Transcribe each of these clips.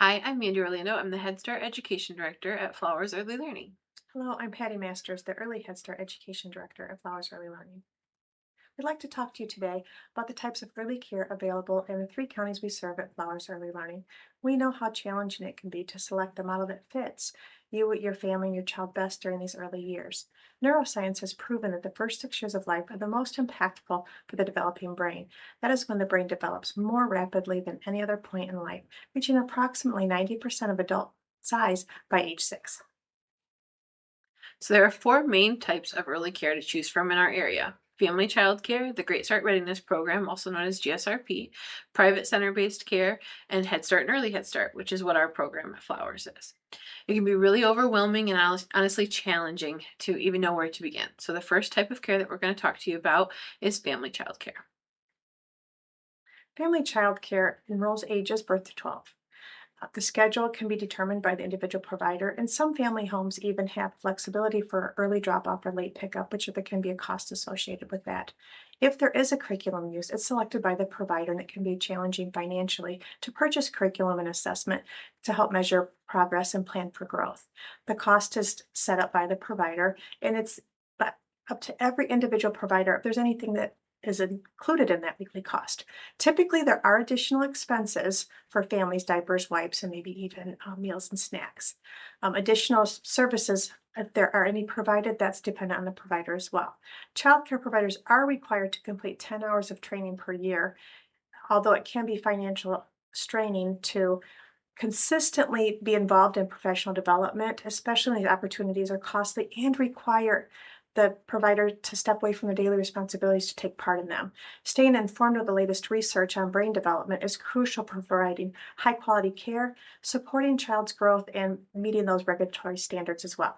Hi, I'm Mandy Orlando. I'm the Head Start Education Director at Flowers Early Learning. Hello, I'm Patty Masters, the Early Head Start Education Director at Flowers Early Learning. We'd like to talk to you today about the types of early care available in the 3 counties we serve at Flowers Early Learning. We know how challenging it can be to select the model that fits you, your family, and your child best during these early years. Neuroscience has proven that the first 6 years of life are the most impactful for the developing brain. That is when the brain develops more rapidly than any other point in life, reaching approximately 90% of adult size by age 6. So there are four main types of early care to choose from in our area. Family child care, the Great Start Readiness Program, also known as GSRP, private center-based care, and Head Start and Early Head Start, which is what our program at Flowers is. It can be really overwhelming and honestly challenging to even know where to begin. So the first type of care that we're going to talk to you about is family child care. Family child care enrolls ages birth to 12. The schedule can be determined by the individual provider, and some family homes even have flexibility for early drop off or late pickup, which there can be a cost associated with that. If there is a curriculum used, it's selected by the provider, and it can be challenging financially to purchase curriculum and assessment to help measure progress and plan for growth. The cost is set up by the provider, and it's up to every individual provider if there's anything that is included in that weekly cost. Typically, there are additional expenses for families, diapers, wipes, and maybe even meals and snacks. Additional services, if there are any provided, that's dependent on the provider as well. Childcare providers are required to complete 10 hours of training per year, although it can be financial straining to consistently be involved in professional development, especially when these opportunities are costly and require the provider to step away from their daily responsibilities to take part in them. Staying informed of the latest research on brain development is crucial for providing high quality care, supporting child's growth, and meeting those regulatory standards as well.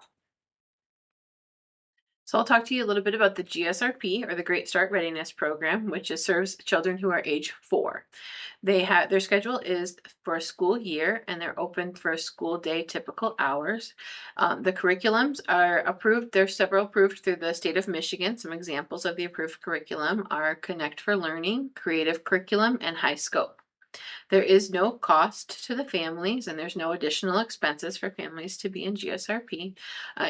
So I'll talk to you a little bit about the GSRP, or the Great Start Readiness Program, which serves children who are age 4. Their schedule is for a school year, and they're open for a school day typical hours. The curriculums are approved. There's several approved through the state of Michigan. Some examples of the approved curriculum are Connect for Learning, Creative Curriculum, and High Scope. There is no cost to the families, and there's no additional expenses for families to be in GSRP.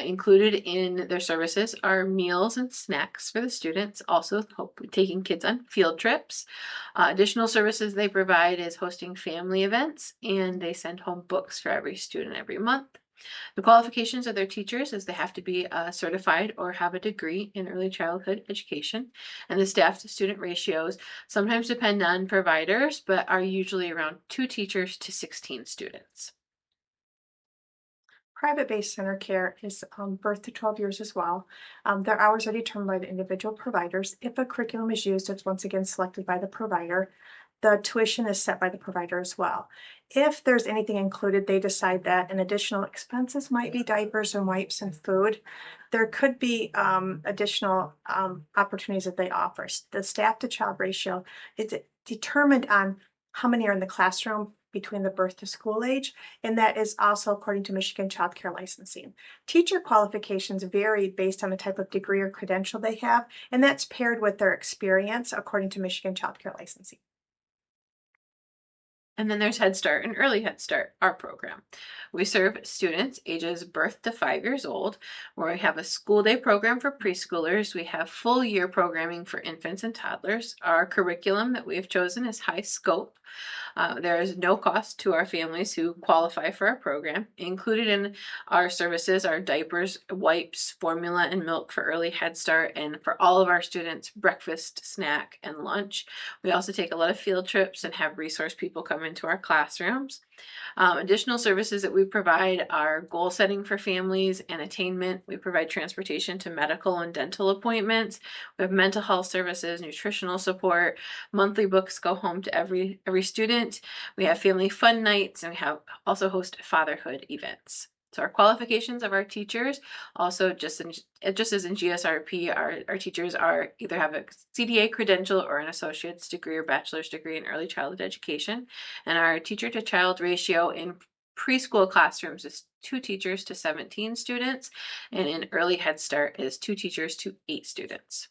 Included in their services are meals and snacks for the students, also taking kids on field trips. Additional services they provide is hosting family events, and they send home books for every student every month. The qualifications of their teachers is they have to be certified or have a degree in early childhood education. And the staff to student ratios sometimes depend on providers, but are usually around 2 teachers to 16 students. Private-based center care is birth to 12 years as well. Their hours are determined by the individual providers. If a curriculum is used, it's once again selected by the provider. The tuition is set by the provider as well. If there's anything included, they decide that an additional expenses might be diapers and wipes and food. There could be additional opportunities that they offer. The staff to child ratio is determined on how many are in the classroom between the birth to school age, and that is also according to Michigan child care licensing. Teacher qualifications vary based on the type of degree or credential they have, and that's paired with their experience according to Michigan child care licensing. And then there's Head Start and Early Head Start, our program. We serve students ages birth to 5 years old, where we have a school day program for preschoolers. We have full year programming for infants and toddlers. Our curriculum that we have chosen is high scope. There is no cost to our families who qualify for our program. Included in our services are diapers, wipes, formula, and milk for early Head Start, and for all of our students, breakfast, snack, and lunch. We also take a lot of field trips and have resource people come into our classrooms. Additional services that we provide are goal setting for families and attainment. We provide transportation to medical and dental appointments. We have mental health services, nutritional support. Monthly books go home to every student. We have family fun nights, and we have also host fatherhood events. So our qualifications of our teachers, also just as in GSRP, our teachers are either have a CDA credential or an associate's degree or bachelor's degree in early childhood education. And our teacher to child ratio in preschool classrooms is 2 teachers to 17 students, and in early Head Start is 2 teachers to 8 students.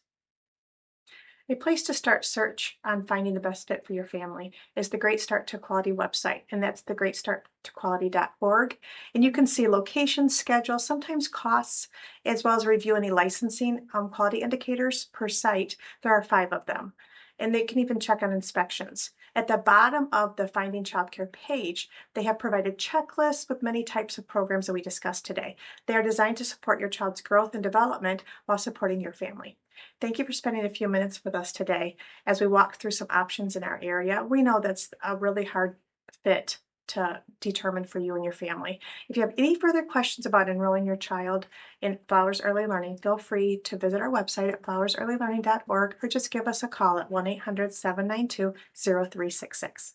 A place to start search on finding the best fit for your family is the Great Start to Quality website, and that's the greatstarttoquality.org. And you can see location, schedule, sometimes costs, as well as review any licensing quality indicators per site. There are 5 of them. And they can even check on inspections. At the bottom of the Finding Childcare page, they have provided checklists with many types of programs that we discussed today. They are designed to support your child's growth and development while supporting your family. Thank you for spending a few minutes with us today as we walk through some options in our area. We know that's a really hard fit to determine for you and your family. If you have any further questions about enrolling your child in Flowers Early Learning, feel free to visit our website at flowersearlylearning.org or just give us a call at 1-800-792-0366.